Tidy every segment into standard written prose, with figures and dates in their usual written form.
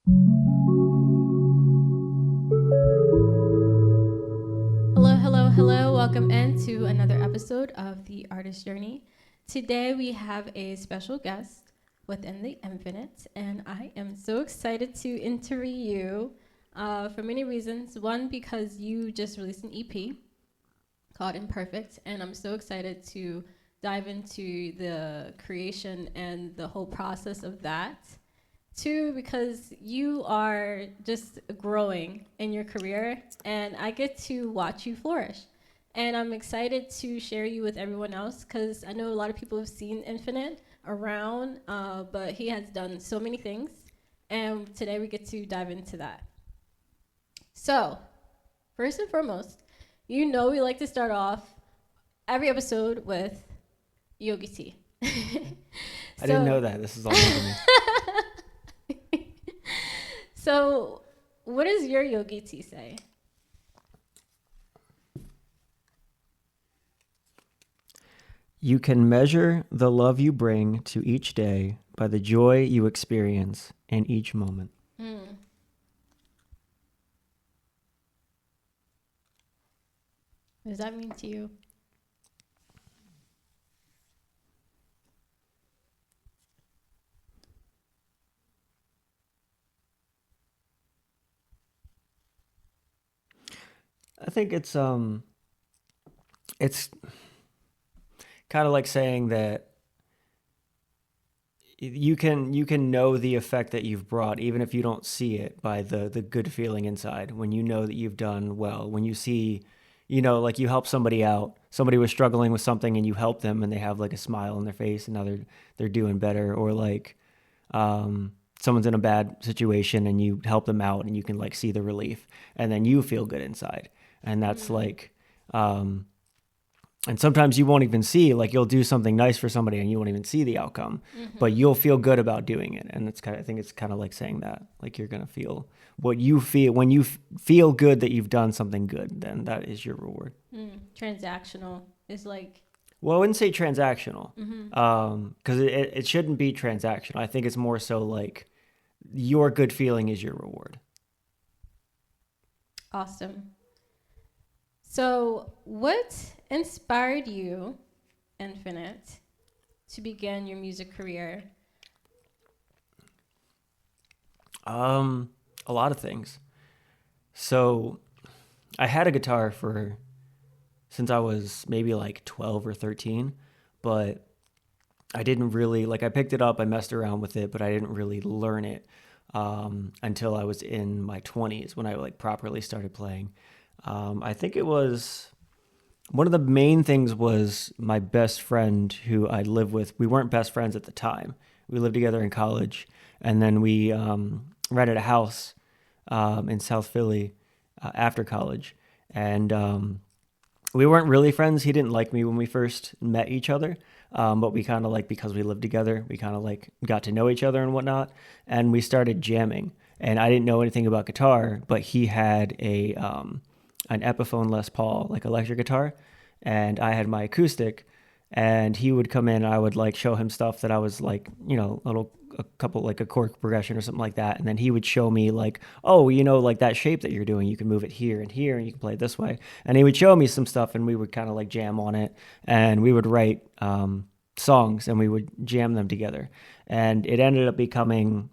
Hello, hello, hello. Welcome into another episode of The Artist Journey. Today we have a special guest within the Infinite, and I am so excited to interview you for many reasons. One, because you just released an EP called Imperfect, and I'm so excited to dive into the creation and the whole process of that. Two, because you are just growing in your career, and I get to watch you flourish. And I'm excited to share you with everyone else because I know a lot of people have seen Infinite around, but he has done so many things. And today we get to dive into that. So, first and foremost, you know we like to start off every episode with yogi tea. I didn't know that. This is all new to me. So, what does your yogi tea say? You can measure the love you bring to each day by the joy you experience in each moment. Mm. What does that mean to you? I think it's kind of like saying that you can know the effect that you've brought even if you don't see it by the good feeling inside when you know that you've done well, when you see, like you help somebody out, somebody was struggling with something and you help them and they have like a smile on their face and now they're doing better, or like someone's in a bad situation and you help them out and you can like see the relief and then you feel good inside. And that's like and sometimes you won't even see, like you'll do something nice for somebody and you won't even see the outcome, but you'll feel good about doing it. And I think it's kind of like saying that, like you're going to feel what you feel when you feel good that you've done something good, then that is your reward. Transactional is like, Well, I wouldn't say transactional, because it shouldn't be transactional. I think it's more so like your good feeling is your reward. awesome. So, what inspired you, Infinite, to begin your music career? A lot of things. So I had a guitar for since I was maybe like 12 or 13, but I didn't really like. I picked it up, I messed around with it, but I didn't really learn it until I was in my 20s when I like properly started playing. I think it was one of the main things was my best friend who I lived with. We weren't best friends at the time. We lived together in college, and then we rented a house in South Philly after college, and we weren't really friends. He didn't like me when we first met each other, but we kind of like, because we lived together, we kind of like got to know each other and whatnot, and we started jamming. And I didn't know anything about guitar, but he had a an Epiphone Les Paul, like electric guitar, and I had my acoustic. And he would come in, and I would like show him stuff that I was like, a couple like a chord progression or something like that, and then he would show me like, oh, like that shape that you're doing, you can move it here and here, and you can play it this way. And he would show me some stuff, and we would kind of like jam on it, and we would write songs, and we would jam them together, and it ended up becoming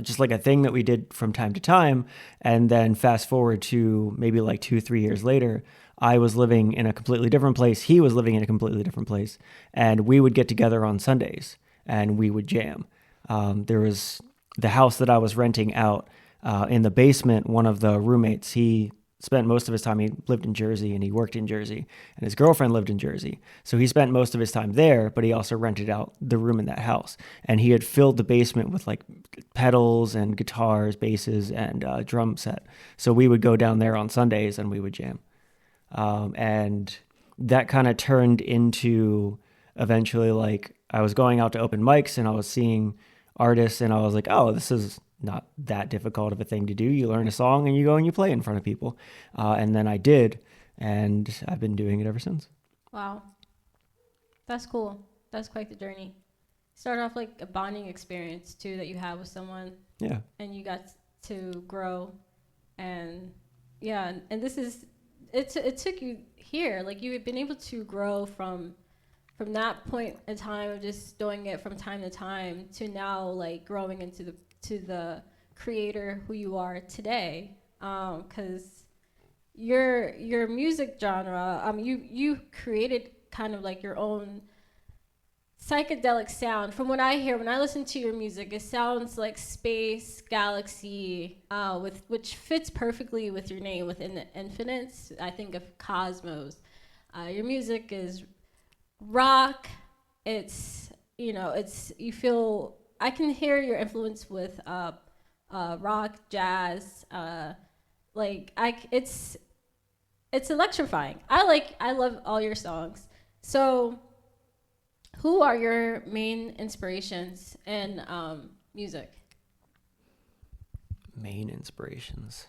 just like a thing that we did from time to time. And then fast forward to maybe like 2, 3 years later, I was living in a completely different place. He was living in a completely different place. And we would get together on Sundays and we would jam. There was the house that I was renting out in the basement. One of the roommates, he spent most of his time, he lived in Jersey and he worked in Jersey, and his girlfriend lived in Jersey. So he spent most of his time there, but he also rented out the room in that house. And he had filled the basement with like pedals and guitars, basses, and drum set. So we would go down there on Sundays and we would jam. And that kind of turned into eventually like I was going out to open mics and I was seeing artists and I was like, oh, this is not that difficult of a thing to do. You learn a song and you go and you play in front of people. And then I did, and I've been doing it ever since. Wow, that's cool. That's quite the journey. start off like a bonding experience too that you have with someone, Yeah. and you got to grow, and yeah, and this is it took you here, like you had been able to grow from that point in time of just doing it from time to time to now like growing into the creator who you are today, because your music genre, you created kind of like your own psychedelic sound. From what I hear when I listen to your music, it sounds like space, galaxy, with which fits perfectly with your name within the infinites. I think of cosmos. Your music is rock. It's it's you feel. I can hear your influence with rock, jazz. It's electrifying. I love all your songs. So who are your main inspirations in music? Main inspirations.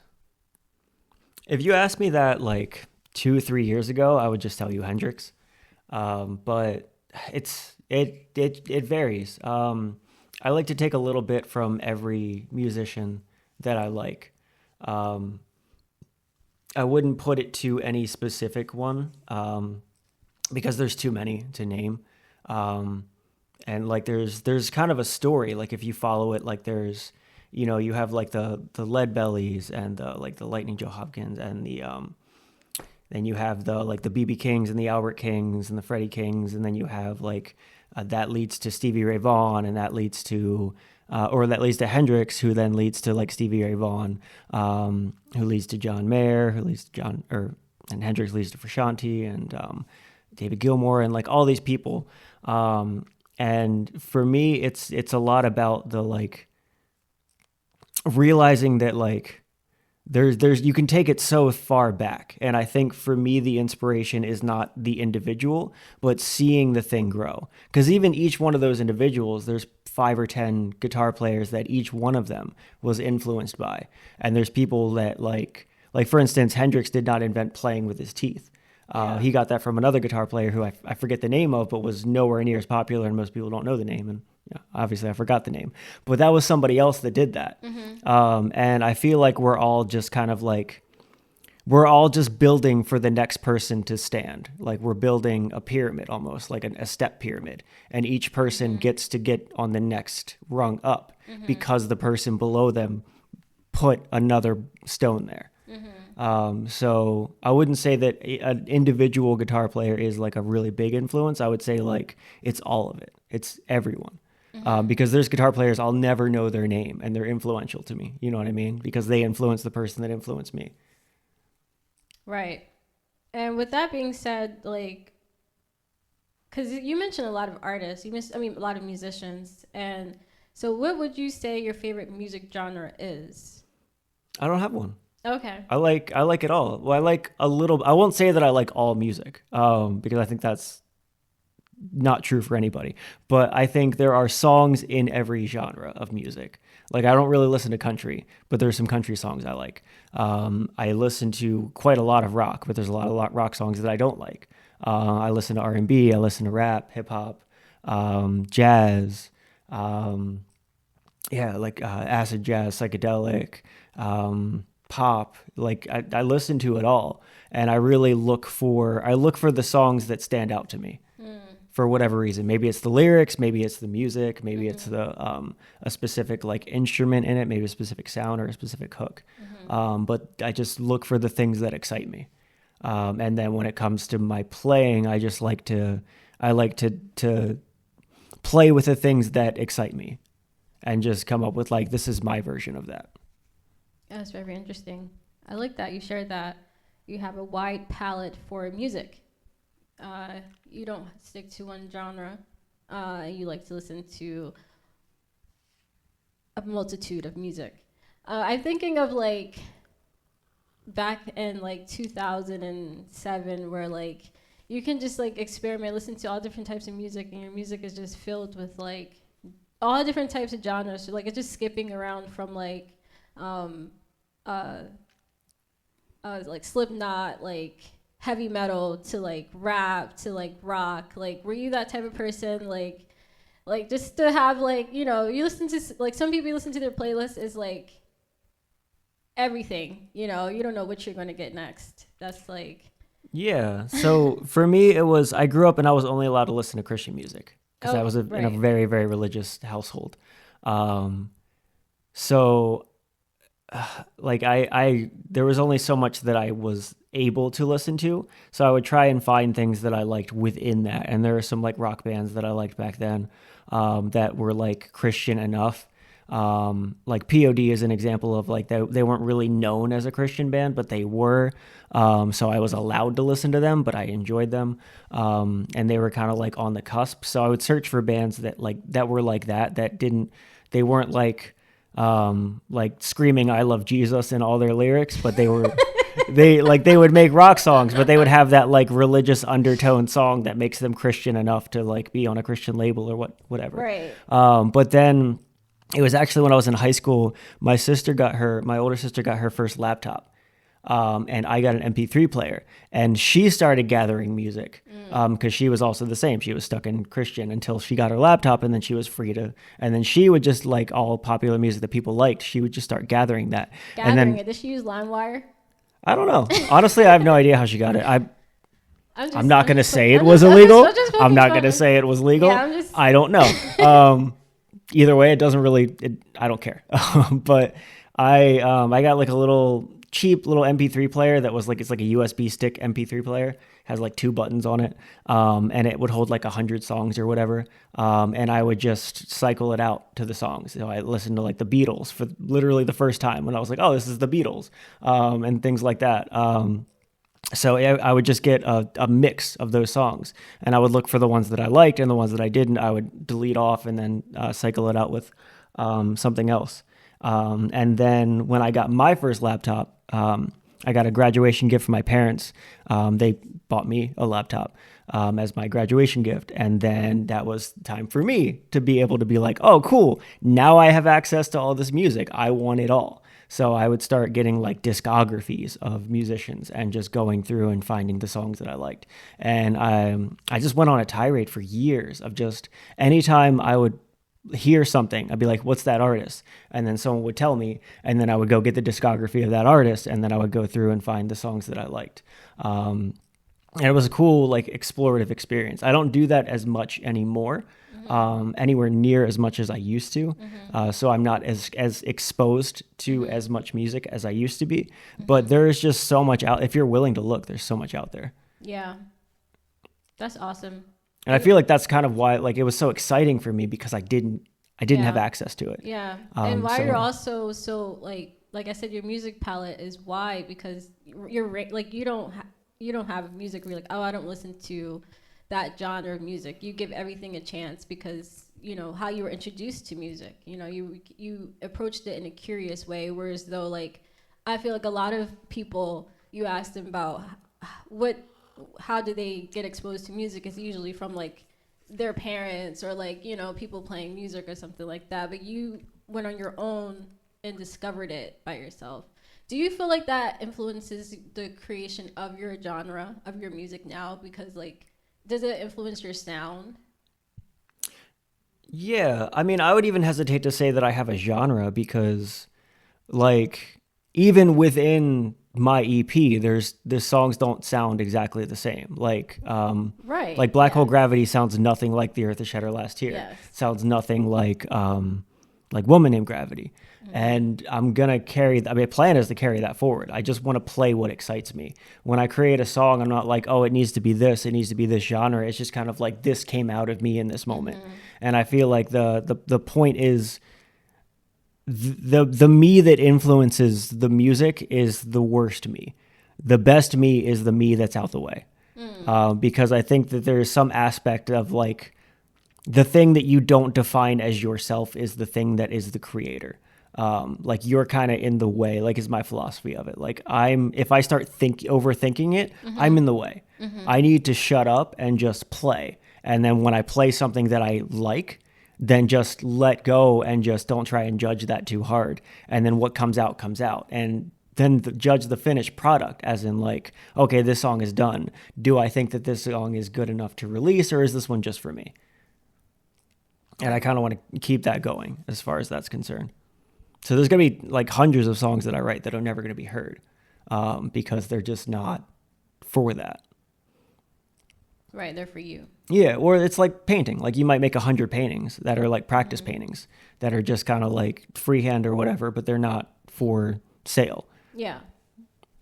If you asked me that like 2 3 years ago, I would just tell you Hendrix. But it varies. I like to take a little bit from every musician that I like. Um, I wouldn't put it to any specific one, because there's too many to name. Um, and like there's kind of a story. Like if you follow it, like there's you have like the Lead Bellies and the Lightning Joe Hopkins and then you have the BB Kings and the Albert Kings and the Freddie Kings, and then you have like that leads to Stevie Ray Vaughan, and that leads to or that leads to Hendrix, who then leads to like Stevie Ray Vaughan, who leads to John Mayer, who leads to and Hendrix leads to Frusciante and David Gilmour, and like all these people. And for me, it's a lot about the like realizing that like there's you can take it so far back, and I think for me the inspiration is not the individual but seeing the thing grow, because even each one of those individuals, there's 5 or 10 guitar players that each one of them was influenced by, and there's people that like for instance, Hendrix did not invent playing with his teeth. He got that from another guitar player who I forget the name of, but was nowhere near as popular, and most people don't know the name. And obviously, I forgot the name. But that was somebody else that did that. And I feel like we're all just kind of like, we're all just building for the next person to stand. Like we're building a pyramid almost, like a step pyramid. And each person gets to get on the next rung up because the person below them put another stone there. So I wouldn't say that an individual guitar player is like a really big influence. I would say like it's all of it. It's everyone. Because there's guitar players I'll never know their name and they're influential to me. You know what I mean? Because they influence the person that influenced me. Right. And with that being said, like, because you mentioned a lot of artists, a lot of musicians, and so what would you say your favorite music genre is? I don't have one. Okay. I like it all. Well, I like a little. I won't say that I like all music, because I think that's not true for anybody. But I think there are songs in every genre of music. Like I don't really listen to country, but there's some country songs I like. I listen to quite a lot of rock, but there's a lot of rock songs that I don't like. I listen to R&B. I listen to rap, hip hop, jazz. Like acid jazz, psychedelic. Pop. Like I listen to it all, and I really look for the songs that stand out to me for whatever reason. Maybe it's the lyrics, maybe it's the music, maybe it's the a specific like instrument in it, maybe a specific sound or a specific hook. But I just look for the things that excite me, and then when it comes to my playing, I like to play with the things that excite me and just come up with like, this is my version of that. That's very interesting. I like that you shared that you have a wide palette for music. You don't stick to one genre. You like to listen to a multitude of music. I'm thinking of like back in like 2007, where like you can just like experiment, listen to all different types of music, and your music is just filled with like all different types of genres. So like it's just skipping around from um, like Slipknot, like heavy metal, to like rap, to like rock. Like, were you that type of person? Like just to have like, you know, you listen to like some people listen to their playlist is like everything, you know, you don't know what you're going to get next. That's like, Yeah. So for me, it was I grew up and I was only allowed to listen to Christian music because I oh, was in a right. very, very religious household. Um, so like I there was only so much that I was able to listen to. So I would try and find things that I liked within that. And there are some like rock bands that I liked back then that were like Christian enough. Like POD is an example of like they weren't really known as a Christian band, but they were. So I was allowed to listen to them, but I enjoyed them. And they were kind of like on the cusp. So I would search for bands that were like that didn't, they weren't like screaming "I love Jesus" in all their lyrics, but they would make rock songs, but they would have that like religious undertone song that makes them Christian enough to like be on a Christian label or whatever. Right. But then it was actually when I was in high school, my older sister got her first laptop. And I got an MP3 player, and she started gathering music because she was also the same. She was stuck in Christian until she got her laptop, and then she was free to. And then she would just like all popular music that people liked. She would just start gathering that. And Gathering then it. Did she use LimeWire? I don't know. Honestly, I have no idea how she got it. I'm not I'm gonna just say poking- it was illegal. I'm poking not fun. gonna say it was legal. Yeah, I'm just. I don't know. Either way, it doesn't really. I don't care. But I got like a little cheap little MP3 player that was like it's like a USB stick MP3 player. Has like two buttons on it, and it would hold like 100 songs or whatever. And I would just cycle it out to the songs. So I listened to like the Beatles for literally the first time when I was like, oh, this is the Beatles, and things like that. So I would just get a mix of those songs, and I would look for the ones that I liked, and the ones that I didn't, I would delete off and then cycle it out with something else. And then when I got my first laptop, I got a graduation gift from my parents. They bought me a laptop as my graduation gift, and then that was time for me to be able to be like, oh, cool, now I have access to all this music. I want it all. So I would start getting like discographies of musicians and just going through and finding the songs that I liked. And I just went on a tirade for years of just anytime I would hear something, I'd be like, what's that artist? And then someone would tell me, and then I would go get the discography of that artist, and then I would go through and find the songs that I liked. And it was a cool, like, explorative experience. I don't do that as much anymore, anywhere near as much as I used to. So I'm not as exposed to as much music as I used to be. But there's just so much out. If you're willing to look, there's so much out there. Yeah. That's awesome. And I feel like that's kind of why, like, it was so exciting for me because I didn't have Yeah. access to it. Yeah. And why So you're also so like I said, your music palette is wide because like you don't have music where you're like, oh, I don't listen to that genre of music. You give everything a chance because you know how you were introduced to music. You know, you approached it in a curious way. Whereas though, like, I feel like a lot of people, you ask them about how do they get exposed to music? It's usually from like their parents or like, you know, people playing music or something like that. But you went on your own and discovered it by yourself. Do you feel like that influences the creation of your genre of your music now? Because like, does it influence your sound? yeah, I mean, I would even hesitate to say that I have a genre because, like, even within my EP, the songs don't sound exactly the same. Right. Like Black Yeah. Hole Gravity sounds nothing like The Earth is Shattered Last Year. Yes. Sounds nothing like Woman Named Gravity. And I'm gonna my plan is to carry that forward. I just want to play what excites me. When I create a song, I'm not like, oh, it needs to be this, it needs to be this genre. It's just kind of like this came out of me in this moment. And I feel like the point is the me that influences the music is the worst me. The best me is the me that's out the way. Because I think that there's some aspect of like the thing that you don't define as yourself is the thing that is the creator. Like you're kind of in the way, like is my philosophy of it. Like if I start overthinking it, I'm in the way. I need to shut up and just play. And then when I play something that I like, then just let go and just don't try and judge that too hard. And then what comes out comes out. And then judge the finished product as in like, okay, this song is done. Do I think that this song is good enough to release or is this one just for me? And I kind of want to keep that going as far as that's concerned. So there's going to be like hundreds of songs that I write that are never going to be heard because they're just not for that. Right, they're for you. Yeah, or it's like painting. Like you might make 100 paintings that are like practice paintings that are just kind of like freehand or whatever, but they're not for sale. Yeah,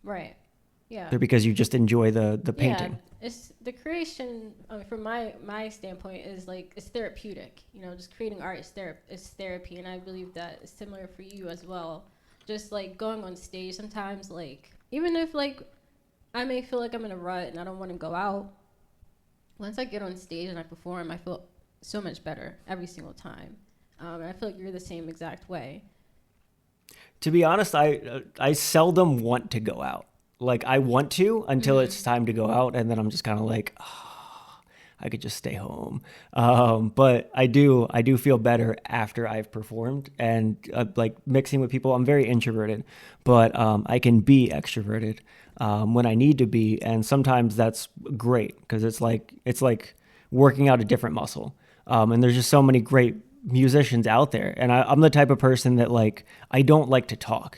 right. Yeah. They're because you just enjoy the painting. Yeah, it's the creation. From my standpoint, is like it's therapeutic. You know, just creating art is therapy, and I believe that is similar for you as well. Just like going on stage, sometimes like even if like I may feel like I'm in a rut and I don't want to go out. Once I get on stage and I perform, I feel so much better every single time. And I feel like you're the same exact way. To be honest, I seldom want to go out. Like I want to until it's time to go out, and then I'm just kind of like, oh, I could just stay home. But I do feel better after I've performed and like mixing with people. I'm very introverted, but I can be extroverted when I need to be, and sometimes that's great because it's like working out a different muscle. And there's just so many great musicians out there, and I'm the type of person that like I don't like to talk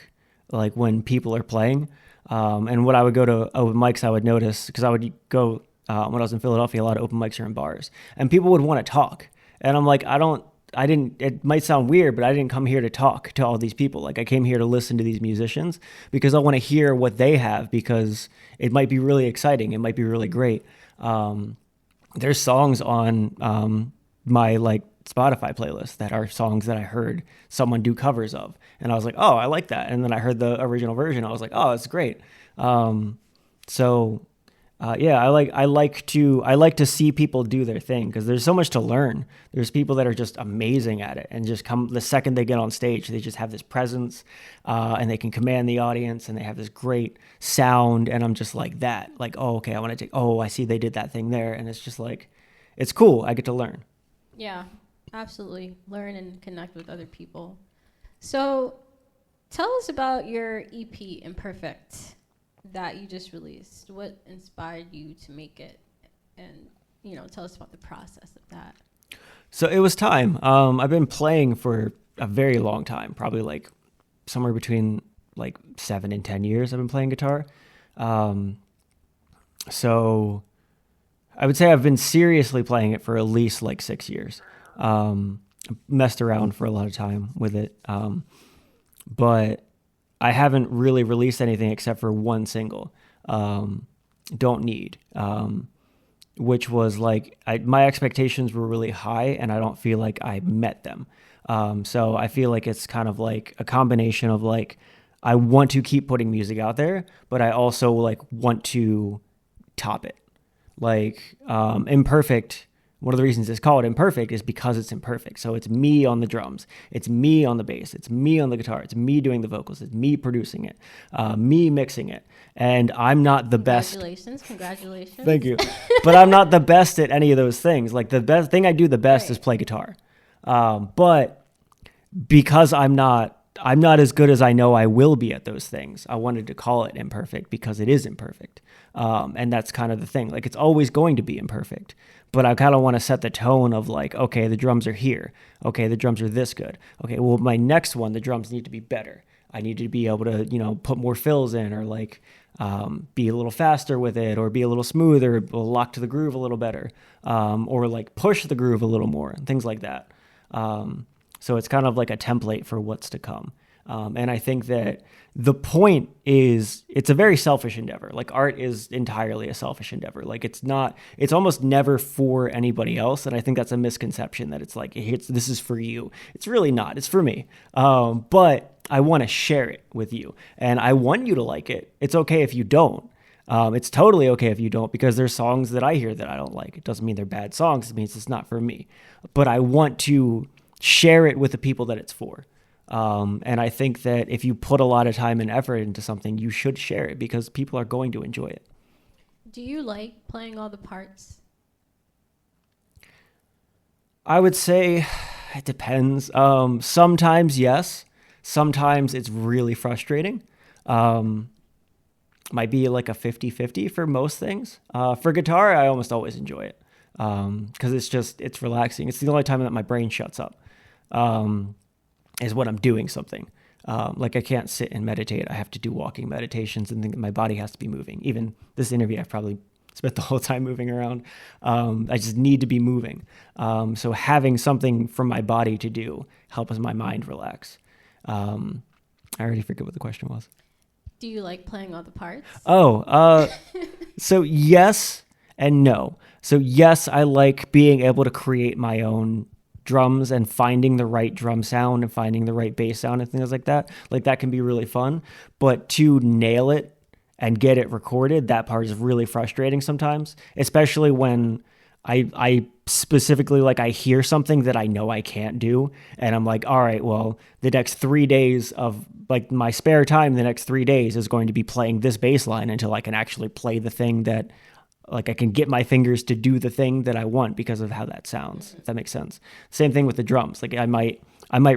like when people are playing. And when I would go to open mics, I would notice because I would go when I was in Philadelphia, a lot of open mics are in bars, and people would want to talk, and I'm like, I didn't. It might sound weird, but I didn't come here to talk to all these people. Like I came here to listen to these musicians because I want to hear what they have because it might be really exciting. It might be really great. There's songs on my like Spotify playlist that are songs that I heard someone do covers of, and I was like, oh, I like that. And then I heard the original version. I was like, oh, it's great. Yeah, I like to see people do their thing because there's so much to learn. There's people that are just amazing at it, and just come the second they get on stage, they just have this presence, and they can command the audience, and they have this great sound. And I'm just like that, like, oh, okay, I want to take. Oh, I see they did that thing there, and it's just like, it's cool. I get to learn. Yeah, absolutely. Learn and connect with other people. So tell us about your EP, Imperfect, that you just released. What inspired you to make it? And, tell us about the process of that. So it was time. I've been playing for a very long time, probably like somewhere between like 7 and 10 years I've been playing guitar. So I would say I've been seriously playing it for at least like 6 years. Messed around for a lot of time with it. But I haven't really released anything except for one single, Don't Need, which was like, my expectations were really high and I don't feel like I met them. So I feel like it's kind of like a combination of like, I want to keep putting music out there, but I also like want to top it. Like Imperfect, one of the reasons it's called Imperfect is because it's imperfect. So it's me on the drums, it's me on the bass, it's me on the guitar, it's me doing the vocals, it's me producing it, me mixing it. And I'm not the best. Congratulations. Thank you. But I'm not the best at any of those things. Like the best thing I do the best is play guitar. But because I'm not as good as I know I will be at those things, I wanted to call it Imperfect because it is imperfect. And that's kind of the thing. Like it's always going to be imperfect, but I kind of want to set the tone of like, okay, the drums are here. Okay, the drums are this good. Okay, well, my next one, the drums need to be better. I need to be able to, put more fills in or like be a little faster with it or be a little smoother, lock to the groove a little better, or like push the groove a little more and things like that. So it's kind of like a template for what's to come. And I think that the point is it's a very selfish endeavor. Like art is entirely a selfish endeavor. Like it's almost never for anybody else. And I think that's a misconception that it's like, this is for you. It's really not. It's for me. But I want to share it with you and I want you to like it. It's okay if you don't. It's totally okay if you don't, because there's songs that I hear that I don't like. It doesn't mean they're bad songs. It means it's not for me, but I want to share it with the people that it's for. And I think that if you put a lot of time and effort into something, you should share it because people are going to enjoy it. Do you like playing all the parts? I would say it depends. Sometimes, yes. Sometimes it's really frustrating. Might be like a 50-50 for most things. For guitar, I almost always enjoy it. because it's relaxing. It's the only time that my brain shuts up, is when I'm doing something. Like I can't sit and meditate. I have to do walking meditations and think that my body has to be moving. Even this interview, I've probably spent the whole time moving around. I just need to be moving. So having something for my body to do helps my mind relax. I already forget what the question was. Do you like playing all the parts? So yes and no. So yes, I like being able to create my own drums and finding the right drum sound and finding the right bass sound and things like that. Like that can be really fun, but to nail it and get it recorded, that part is really frustrating sometimes, especially when I specifically, like, I hear something that I know I can't do, and I'm like, all right, well, the next 3 days of, like, my spare time, the next 3 days is going to be playing this bass line until I can actually play the thing that, like, I can get my fingers to do the thing that I want because of how that sounds, if that makes sense. Same thing with the drums. Like, I might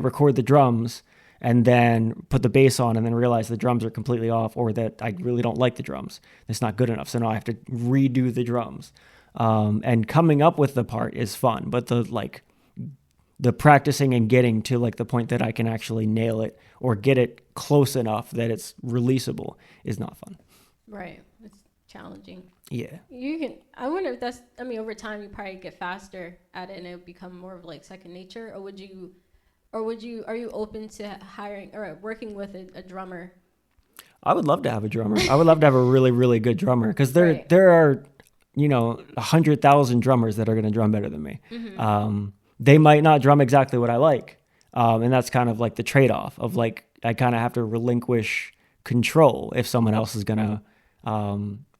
record the drums and then put the bass on and then realize the drums are completely off, or that I really don't like the drums. It's not good enough. So now I have to redo the drums. And coming up with the part is fun, but the practicing and getting to, like, the point that I can actually nail it or get it close enough that it's releasable is not fun. Right. It's challenging. Yeah. I wonder if over time you probably get faster at it and it'll become more of like second nature, or are you open to hiring or working with a drummer? I would love to have a drummer. I would love to have a really, really good drummer, because there are, 100,000 drummers that are going to drum better than me. Mm-hmm. They might not drum exactly what I like. And that's kind of like the trade-off of, like, I kind of have to relinquish control if someone else is going to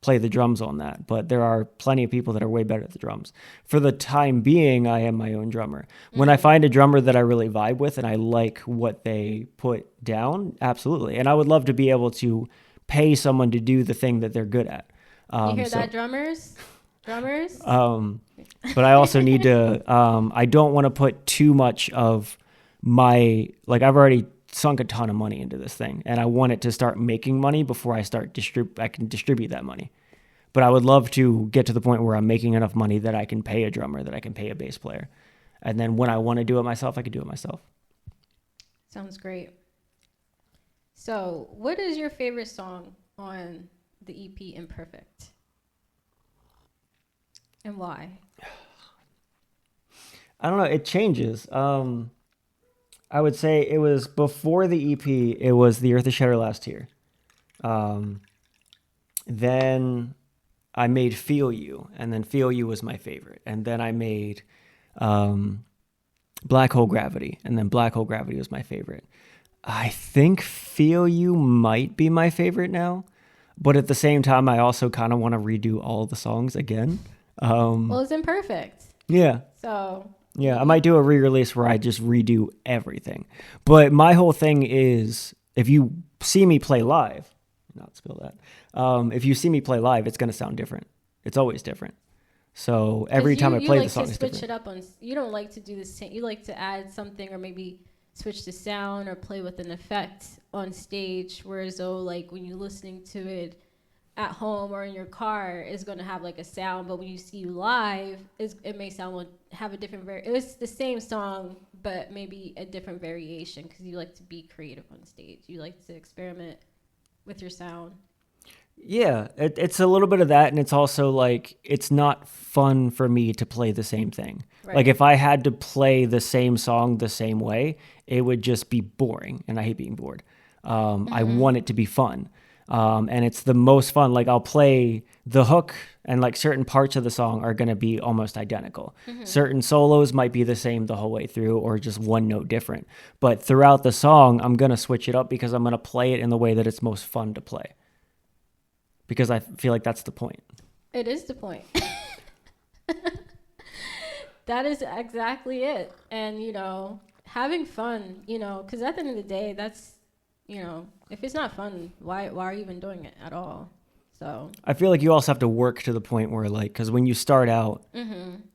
play the drums on that. But there are plenty of people that are way better at the drums. For the time being, I am my own drummer. Mm-hmm. When I find a drummer that I really vibe with and I like what they put down, absolutely. And I would love to be able to pay someone to do the thing that they're good at. You hear that, drummers? But I also need to, I don't want to put too much of my, like, I've already sunk a ton of money into this thing, and I want it to start making money before I can distribute that money. But I would love to get to the point where I'm making enough money that I can pay a drummer, that I can pay a bass player. And then when I want to do it myself, I can do it myself. Sounds great. So what is your favorite song on the EP Imperfect? And why? I don't know. It changes. I would say it was before the EP. It was The Earth Is Shed Her Last Tear. Then I made Feel You, and then Feel You was my favorite. And then I made Black Hole Gravity, and then Black Hole Gravity was my favorite. I think Feel You might be my favorite now, but at the same time, I also kind of want to redo all the songs again. Well, it's Imperfect. Yeah. So. Yeah, I might do a re-release where I just redo everything. But my whole thing is, if you see me play live, not spill that. If you see me play live, it's going to sound different. It's always different. So every time I play the song, it's different. You like to switch it up you don't like to do the same. You like to add something, or maybe switch the sound or play with an effect on stage. Whereas though, like, when you're listening to it at home or in your car, is going to have like a sound, but when you see you live, it may have a different it's the same song, but maybe a different variation, because you like to be creative on stage. You like to experiment with your sound. Yeah, it's a little bit of that, and it's also like, it's not fun for me to play the same thing. Right. Like, if I had to play the same song the same way, it would just be boring, and I hate being bored. I want it to be fun. And it's the most fun. Like, I'll play the hook, and like certain parts of the song are going to be almost identical. Mm-hmm. Certain solos might be the same the whole way through, or just one note different. But throughout the song, I'm going to switch it up, because I'm going to play it in the way that it's most fun to play. Because I feel like that's the point. It is the point. That is exactly it. And, having fun, because at the end of the day, that's, if it's not fun, why are you even doing it at all? So I feel like you also have to work to the point where, like, because when you start out,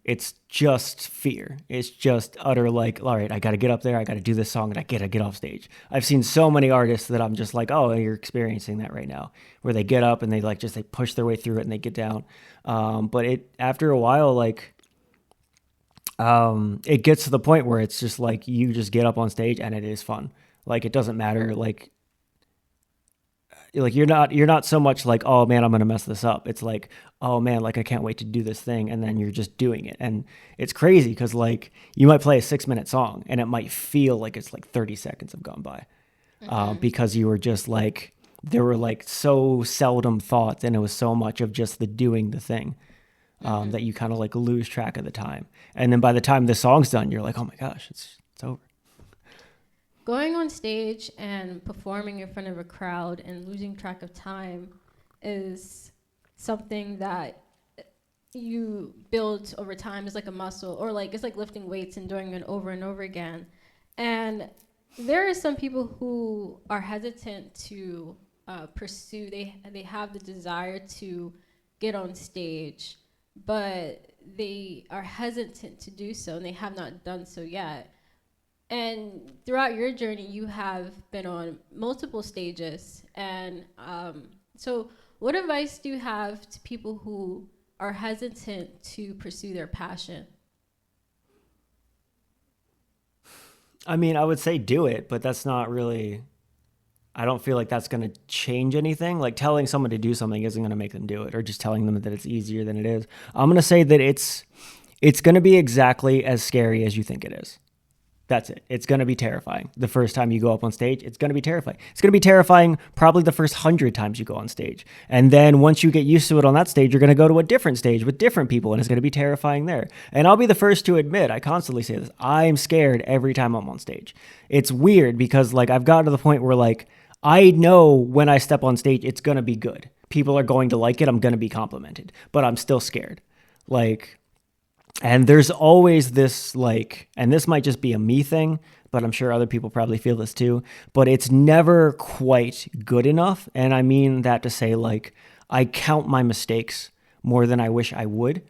it's just fear. It's just utter, like, all right, I got to get up there, I got to do this song, and I got to get off stage. I've seen so many artists that I'm just like, oh, you're experiencing that right now, where they get up and they push their way through it and they get down. But after a while, like, it gets to the point where it's just like you just get up on stage and it is fun. Like it doesn't matter. Like you're not so much like, oh man, I'm gonna mess this up. It's like, oh man, like I can't wait to do this thing, and then you're just doing it, and it's crazy because like you might play a 6-minute song and it might feel like it's like 30 seconds have gone by, because you were just like there were like so seldom thoughts and it was so much of just the doing the thing, that you kind of like lose track of the time, and then by the time the song's done, you're like, oh my gosh, it's over. Going on stage and performing in front of a crowd and losing track of time is something that you build over time. It's like a muscle, or like it's like lifting weights and doing it over and over again. And there are some people who are hesitant to pursue. They have the desire to get on stage, but they are hesitant to do so, and they have not done so yet. And throughout your journey, you have been on multiple stages. And so, what advice do you have to people who are hesitant to pursue their passion? I mean, I would say do it, but that's not really. I don't feel like that's going to change anything. Like telling someone to do something isn't going to make them do it, or just telling them that it's easier than it is. I'm going to say that it's going to be exactly as scary as you think it is. That's it. It's going to be terrifying. The first time you go up on stage, it's going to be terrifying. It's going to be terrifying probably the first 100 times you go on stage. And then once you get used to it on that stage, you're going to go to a different stage with different people, and it's going to be terrifying there. And I'll be the first to admit, I constantly say this, I'm scared every time I'm on stage. It's weird because like I've gotten to the point where like I know when I step on stage, it's going to be good. People are going to like it. I'm going to be complimented, but I'm still scared. Like, and there's always this like, and this might just be a me thing, but I'm sure other people probably feel this too, but it's never quite good enough. And I mean that to say like, I count my mistakes more than I wish I would.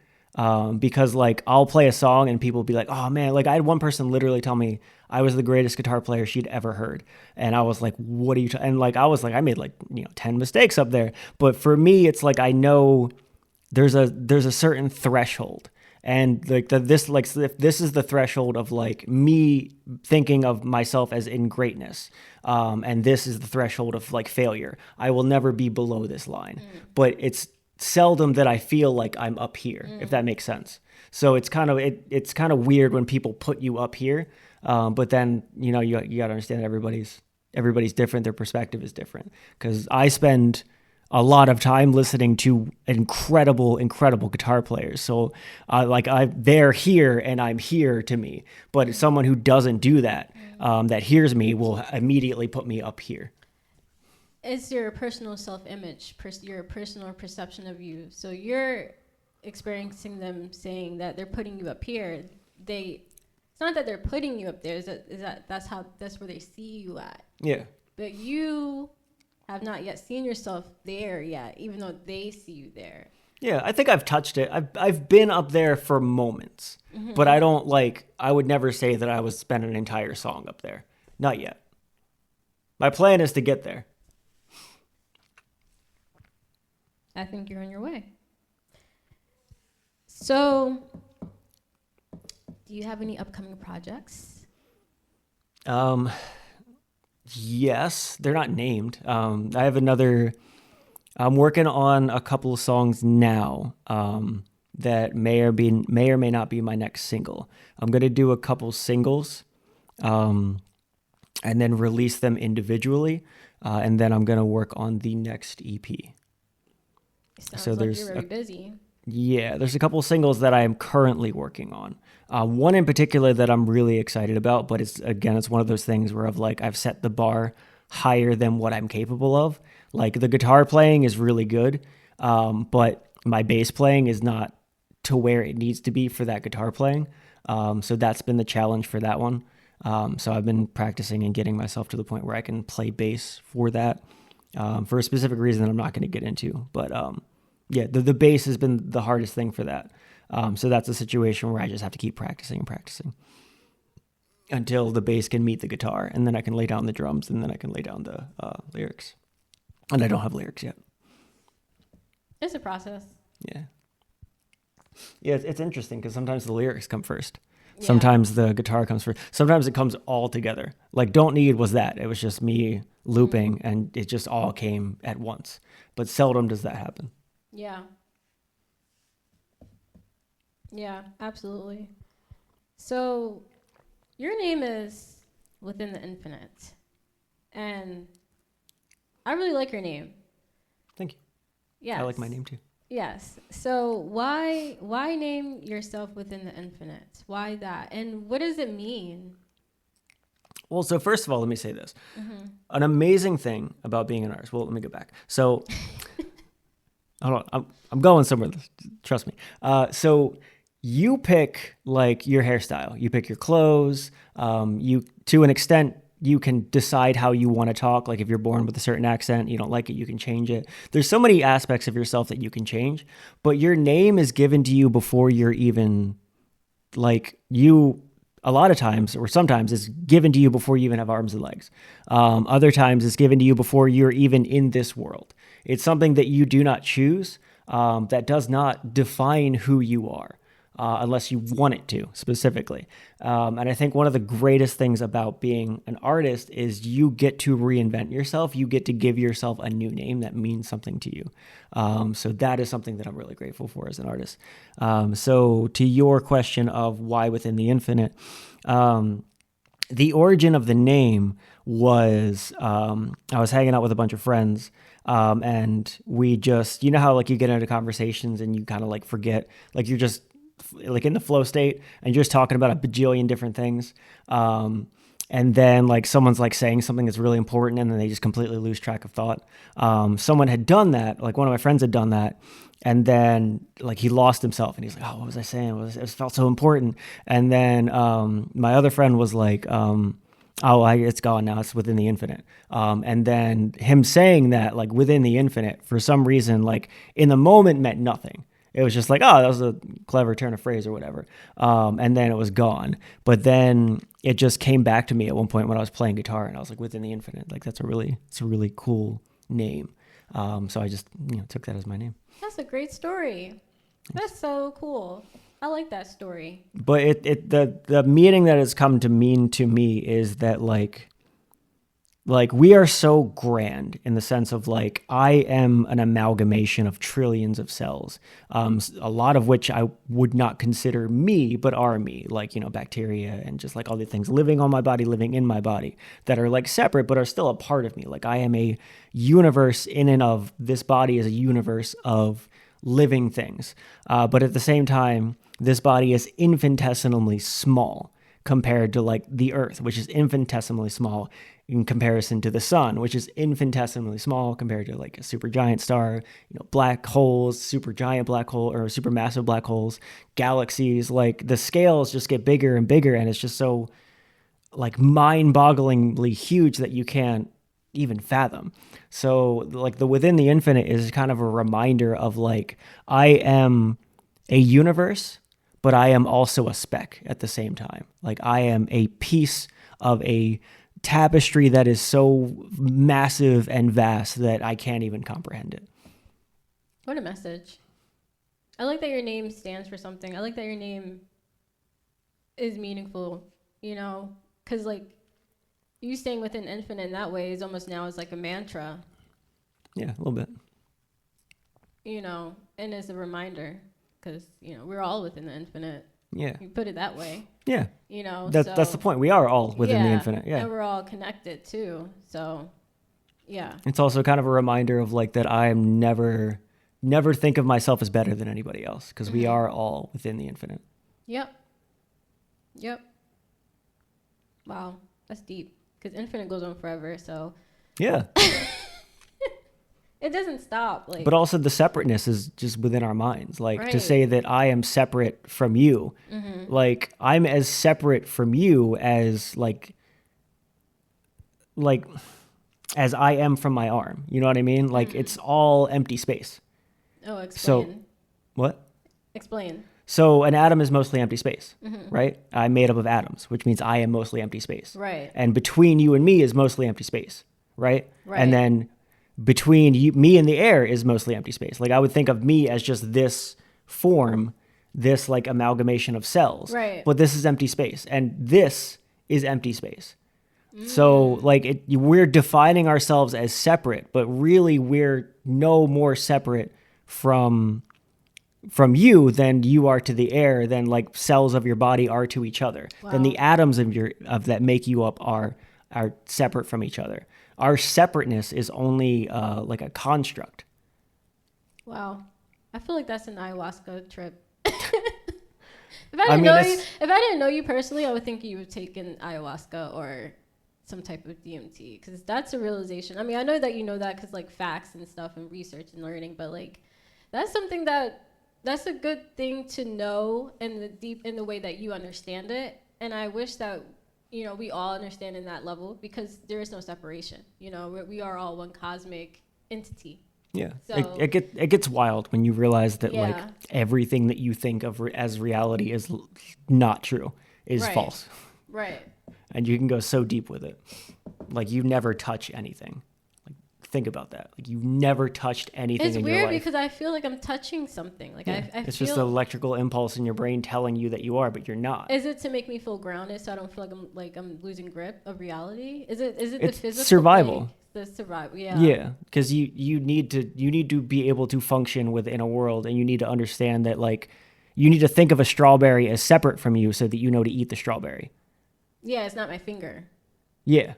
Because like I'll play a song and people will be like, oh man, like I had one person literally tell me I was the greatest guitar player she'd ever heard. And I was like, what are you, and like, I was like, I made like, 10 mistakes up there. But for me, it's like, I know there's a certain threshold. And like if this is the threshold of like me thinking of myself as in greatness, and this is the threshold of like failure, I will never be below this line. But it's seldom that I feel like I'm up here, if that makes sense. So it's kind of weird when people put you up here, but then you got to understand everybody's different. Their perspective is different, because I spend a lot of time listening to incredible guitar players. So they're here and I'm here to me. But someone who doesn't do that, that hears me, will immediately put me up here. It's your personal self-image, your personal perception of you. So you're experiencing them saying that they're putting you up here. It's not that they're putting you up there. That's where they see you at. Yeah. But you have not yet seen yourself there yet, even though they see you there. Yeah, I think I've touched it. I've been up there for moments, but I would never say that I would spend an entire song up there. Not yet. My plan is to get there. I think you're on your way. So, do you have any upcoming projects? Yes, they're not named. I have I'm working on a couple of songs now, that may or may not be my next single. I'm going to do a couple singles, and then release them individually. And then I'm going to work on the next EP. Sounds like you're very busy. Yeah, there's a couple of singles that I am currently working on. One in particular that I'm really excited about, but it's one of those things where I've set the bar higher than what I'm capable of. Like the guitar playing is really good, but my bass playing is not to where it needs to be for that guitar playing. So that's been the challenge for that one. So I've been practicing and getting myself to the point where I can play bass for that, for a specific reason that I'm not going to get into. But yeah, the bass has been the hardest thing for that. So that's a situation where I just have to keep practicing and practicing until the bass can meet the guitar, and then I can lay down the drums, and then I can lay down the lyrics. And I don't have lyrics yet. It's a process. Yeah. Yeah, it's interesting because sometimes the lyrics come first. Sometimes the guitar comes first. Sometimes it comes all together. Like Don't Need was that. It was just me looping and it just all came at once. But seldom does that happen. Yeah. Yeah, absolutely. So your name is Within the Infinite. And I really like your name. Thank you. Yes. I like my name too. Yes. So why name yourself Within the Infinite? Why that? And what does it mean? Well, so first of all, let me say this. An amazing thing about being an artist. Well, let me go back. So, hold on. I'm going somewhere. Trust me. So you pick like your hairstyle. You pick your clothes. You, to an extent, you can decide how you want to talk. Like if you're born with a certain accent, you don't like it, you can change it. There's so many aspects of yourself that you can change, but your name is given to you before you're even like you. A lot of times, or sometimes, it's given to you before you even have arms and legs. Other times, it's given to you before you're even in this world. It's something that you do not choose, that does not define who you are, unless you want it to specifically. And I think one of the greatest things about being an artist is you get to reinvent yourself. You get to give yourself a new name that means something to you. So that is something that I'm really grateful for as an artist. So to your question of why Within the Infinite, the origin of the name was I was hanging out with a bunch of friends, and we just, you know how like you get into conversations and you kind of like forget, like you're just like in the flow state and you're just talking about a bajillion different things. And then like someone's like saying something that's really important and then they just completely lose track of thought. Someone had done that, like one of my friends had done that. And then like he lost himself and he's like, oh, what was I saying? It felt so important. And then my other friend was like, it's gone now. It's within the infinite. And then him saying that like within the infinite for some reason, like in the moment meant nothing. It was just like, oh, that was a clever turn of phrase or whatever. And then it was gone. But then it just came back to me at one point when I was playing guitar and I was like, within the infinite. Like it's a really cool name. So I just took that as my name. That's a great story. That's so cool. I like that story. But the meaning that it's come to mean to me is that like we are so grand in the sense of like I am an amalgamation of trillions of cells, a lot of which I would not consider me, but are me, like, bacteria and just like all the things living on my body, living in my body that are like separate, but are still a part of me. Like I am a universe in and of this body is a universe of living things. But at the same time, this body is infinitesimally small compared to like the earth, which is infinitesimally small in comparison to the sun, which is infinitesimally small compared to like a supergiant star, black holes, super giant black hole or super massive black holes, galaxies. Like the scales just get bigger and bigger, and it's just so like mind-bogglingly huge that you can't even fathom. So like the within the infinite is kind of a reminder of like I am a universe, but I am also a speck at the same time. Like I am a piece of a tapestry that is so massive and vast that I can't even comprehend it. What a message. I like that your name stands for something. I like that your name is meaningful, because like you staying within infinite in that way is almost now as like a mantra. Yeah, a little bit. And as a reminder, because, we're all within the infinite. Yeah. You put it that way. Yeah. That's the point. We are all within the infinite. Yeah. And we're all connected too. So, yeah. It's also kind of a reminder of like that I am never think of myself as better than anybody else because we are all within the infinite. Yep. Wow. That's deep because infinite goes on forever. So, yeah. It doesn't stop. Like, but also the separateness is just within our minds. Like right. To say that I am separate from you, like I'm as separate from you as like as I am from my arm. You know what I mean? Like it's all empty space. Oh, explain. So what? Explain. So an atom is mostly empty space, right? I'm made up of atoms, which means I am mostly empty space. Right. And between you and me is mostly empty space, right? Right. And then between me and the air is mostly empty space. Like I would think of me as just this form this like amalgamation of cells, Right. but this is empty space, and this is empty space. So like we're defining ourselves as separate, but really we're no more separate from you than you are to the air, than like cells of your body are to each other. Wow. Then the atoms of that make you up are separate from each other. Our separateness is only like a construct. Wow. I feel like that's an ayahuasca trip. If I didn't know you personally, I would think you would take an ayahuasca or some type of DMT, because that's a realization. I mean, I know that you know that because like facts and stuff and research and learning, but like that's something that's a good thing to know in the way that you understand it. And I wish that, you know, we all understand in that level, because there is no separation. You know, we are all one cosmic entity. Yeah, So, it gets wild when you realize that like Yeah. everything that you think of as reality is not true, is Right. false, Right. and you can go so deep with it. Like you never touch anything. Like think about that. Like you've never touched anything It's in your weird life. because I feel like I'm touching something. Like Yeah. I It's feel, just an electrical impulse in your brain telling you that you are, but you're not. Is it to make me feel grounded so I don't feel like I'm losing grip of reality? Is it the It's physical, survival. like, the survival? Yeah. Yeah, because you need to be able to function within a world, and you need to understand that like you need to think of a strawberry as separate from you so that you know to eat the strawberry. Yeah, it's not my finger. Yeah,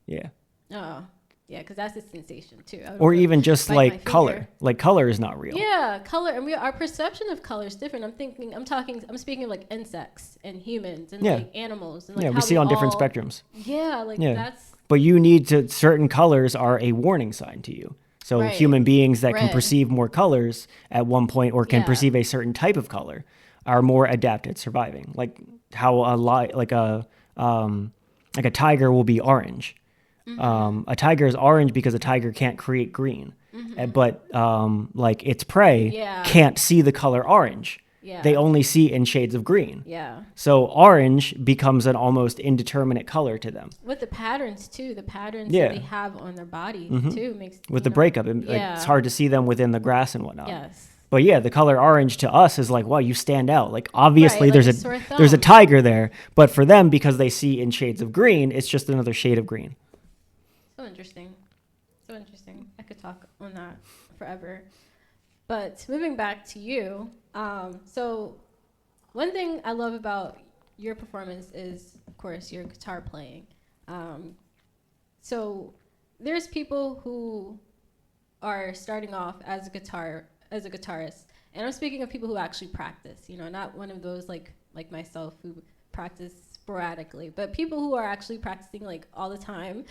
yeah. Oh, yeah, because that's a sensation too. I would Or really even just bite my like color. finger. Like color is not real. Yeah, color, and our perception of color is different. I'm speaking of like insects and humans and Yeah. like animals and like Yeah, how we see on different all- spectrums. Yeah, like Yeah. that's But you need to, certain colors are a warning sign to you. So Right. human beings that can Red. perceive more colors at one point, or can Yeah. perceive a certain type of color, are more adept at surviving. Like how like a tiger will be orange. A tiger is orange because a tiger can't create green, but like its prey Yeah. can't see the color orange. Yeah. They only see in shades of green. yeah. So orange becomes an almost indeterminate color to them. With the patterns too, the patterns Yeah. that they have on their body too makes With you the know, breakup, like, Yeah. it's hard to see them within the grass and whatnot. Yes. But yeah, the color orange to us is like, wow, you stand out. Like obviously Right, like there's a sore there's a thumb. tiger there, but for them, because they see in shades of green, it's just another shade of green. So interesting. So interesting. I could talk on that forever. But moving back to you, so one thing I love about your performance is, of course, your guitar playing. So there's people who are starting off as a guitarist, and I'm speaking of people who actually practice. You know, not one of those like myself who practice sporadically, but people who are actually practicing like all the time,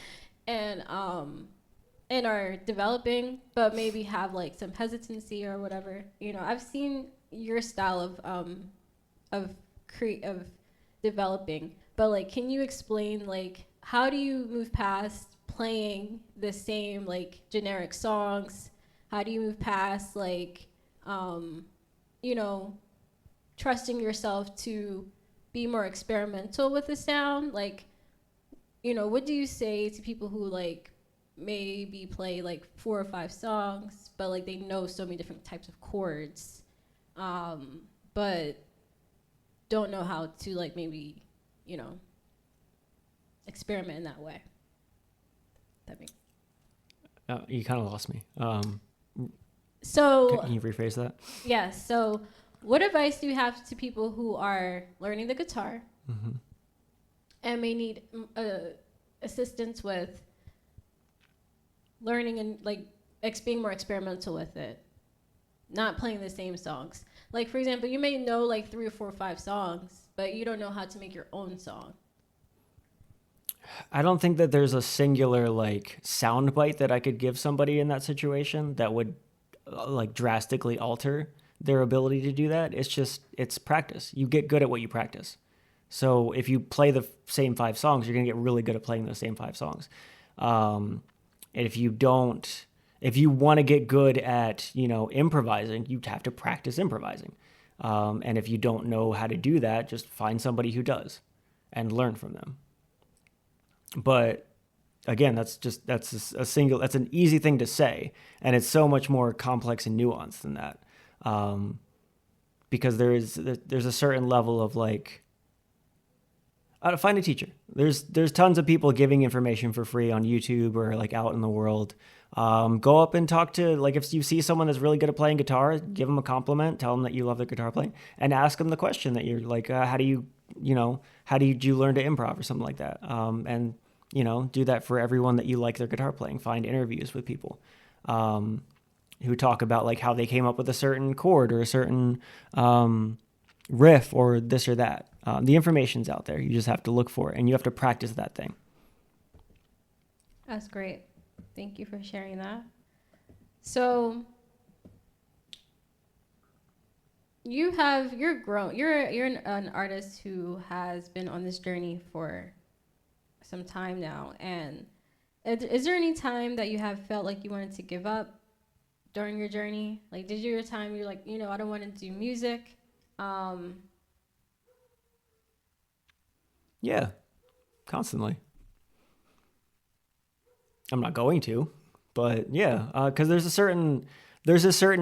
and are developing, but maybe have like some hesitancy or whatever. You know, I've seen your style of developing, but like, can you explain like how do you move past playing the same like generic songs? How do you move past like you know, trusting yourself to be more experimental with the sound? Like, you know, what do you say to people who like maybe play like 4 or 5 songs, but like they know so many different types of chords, but don't know how to like maybe, you know, experiment in that way? That makes You kind of lost me. so Can you rephrase that? yeah. So, what advice do you have to people who are learning the guitar and may need assistance with learning and like being more experimental with it, not playing the same songs? Like, for example, you may know like 3 or 4 or 5 songs, but you don't know how to make your own song. I don't think that there's a singular like sound bite that I could give somebody in that situation that would like drastically alter their ability to do that. It's practice. You get good at what you practice. So if you play the same 5 songs, you're gonna get really good at playing those same 5 songs. And if you want to get good at, you know, improvising, you have to practice improvising. And if you don't know how to do that, just find somebody who does and learn from them. But again, that's an easy thing to say, and it's so much more complex and nuanced than that. because there's a certain level of like, find a teacher. There's tons of people giving information for free on YouTube or like out in the world. Go up and talk to, like, if you see someone that's really good at playing guitar, give them a compliment, tell them that you love their guitar playing, and ask them the question that you're like, how do you, how did you learn to improv or something like that? And do that for everyone that you like their guitar playing. Find interviews with people who talk about like how they came up with a certain chord or a certain riff or this or that. The information's out there. You just have to look for it, and you have to practice that thing. That's great. Thank you for sharing that. So you're grown. You're an artist who has been on this journey for some time now. And is there any time that you have felt like you wanted to give up during your journey? Like, did you have a time you're like, I don't want to do music? Yeah, constantly. I'm not going to, but yeah, because there's a certain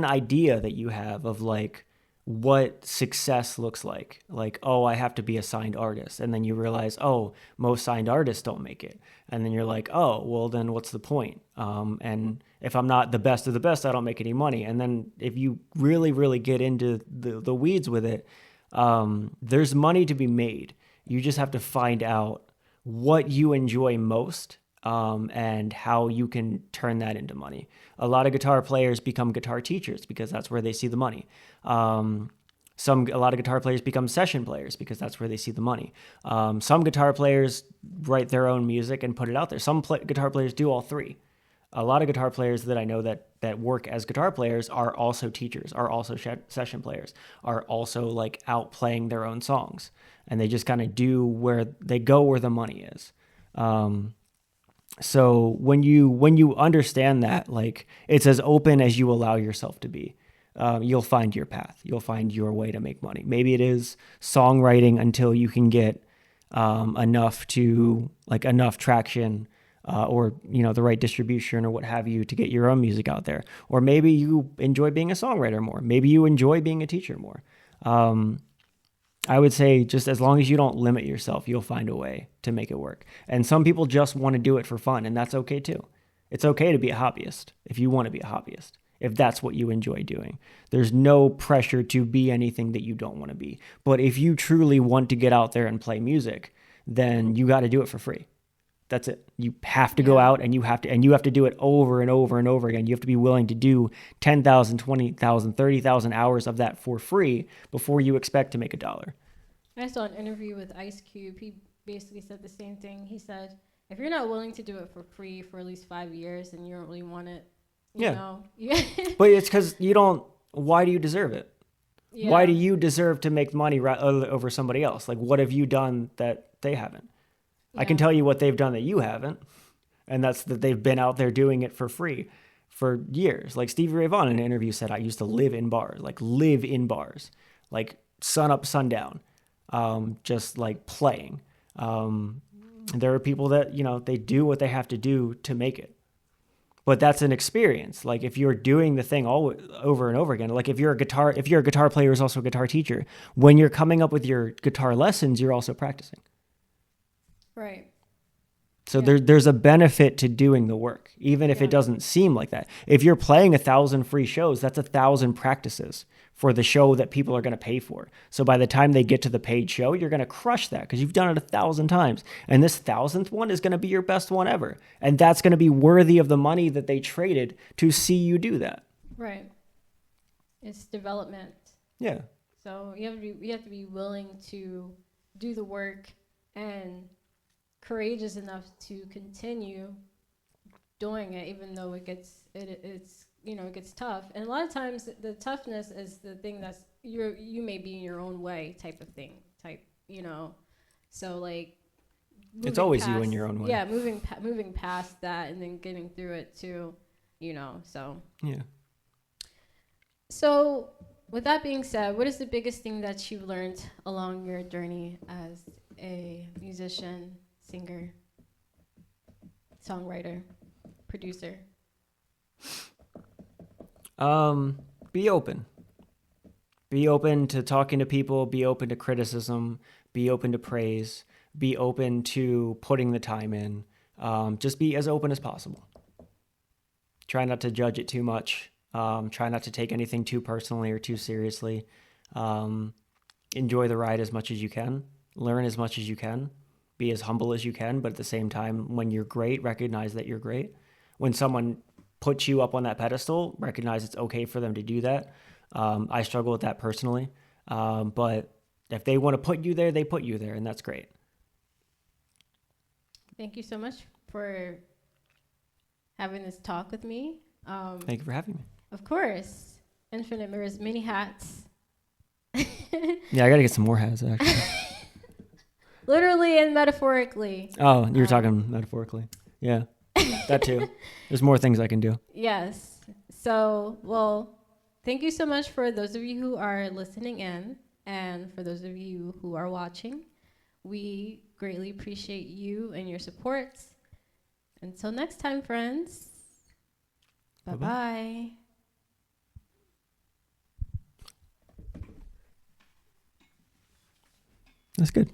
idea that you have of like what success looks like. Like, oh, I have to be a signed artist, and then you realize, oh, most signed artists don't make it, and then you're like, oh, well, then what's the point? And if I'm not the best of the best, I don't make any money. And then if you really, really get into the weeds with it, there's money to be made. You just have to find out what you enjoy most, and how you can turn that into money. A lot of guitar players become guitar teachers because that's where they see the money. A lot of guitar players become session players because that's where they see the money. Some guitar players write their own music and put it out there. Some guitar players do all three. A lot of guitar players that I know that work as guitar players are also teachers, are also session players, are also like out playing their own songs, and they just kind of do where they go where the money is. So when you understand that, like, it's as open as you allow yourself to be, you'll find your path. You'll find your way to make money. Maybe it is songwriting until you can get enough traction, or the right distribution or what have you to get your own music out there. Or maybe you enjoy being a songwriter more. Maybe you enjoy being a teacher more. I would say just as long as you don't limit yourself, you'll find a way to make it work. And some people just want to do it for fun, and that's okay too. It's okay to be a hobbyist if you want to be a hobbyist, if that's what you enjoy doing. There's no pressure to be anything that you don't want to be. But if you truly want to get out there and play music, then you got to do it for free. That's it. You have to go out and you have to do it over and over and over again. You have to be willing to do 10,000, 20,000, 30,000 hours of that for free before you expect to make $1. I saw an interview with Ice Cube. He basically said the same thing. He said, if you're not willing to do it for free for at least 5 years and you don't really want it, you know. Yeah. But it's because why do you deserve it? Yeah. Why do you deserve to make money over somebody else? Like, what have you done that they haven't? Yeah. I can tell you what they've done that you haven't, and that's that they've been out there doing it for free for years. Like Stevie Ray Vaughan in an interview said, I used to live in bars, like sun up, sundown, just like playing. There are people that, they do what they have to do to make it. But that's an experience. Like if you're doing the thing all over and over again, like if you're a guitar player who's also a guitar teacher, when you're coming up with your guitar lessons, you're also practicing. Right. So there's a benefit to doing the work, even if it doesn't seem like that. If you're playing 1,000 free shows, that's 1,000 practices for the show that people are going to pay for. So by the time they get to the paid show, you're going to crush that because you've done it 1,000 times. And this 1,000th one is going to be your best one ever. And that's going to be worthy of the money that they traded to see you do that. Right. It's development. Yeah. So you have to be willing to do the work and courageous enough to continue doing it, even though it gets tough. And a lot of times the toughness is the thing that's you may be in your own way type. So like it's always you in your own way. Yeah, moving past that and then getting through it too, so. Yeah. So with that being said, what is the biggest thing that you've learned along your journey as a musician, singer, songwriter, producer? Be open. Be open to talking to people, be open to criticism, be open to praise, be open to putting the time in. Just be as open as possible. Try not to judge it too much. Try not to take anything too personally or too seriously. Enjoy the ride as much as you can. Learn as much as you can. Be as humble as you can, but at the same time, when you're great, recognize that you're great. When someone puts you up on that pedestal, recognize it's okay for them to do that. I struggle with that personally. But if they want to put you there, they put you there, and that's great. Thank you so much for having this talk with me. Thank you for having me. Of course. Infinite Mirrors, many hats. Yeah, I got to get some more hats, actually. Literally and metaphorically. Oh, you were talking metaphorically. Yeah, that too. There's more things I can do. Yes. So, well, thank you so much for those of you who are listening in and for those of you who are watching. We greatly appreciate you and your support. Until next time, friends. Bye-bye. That's good.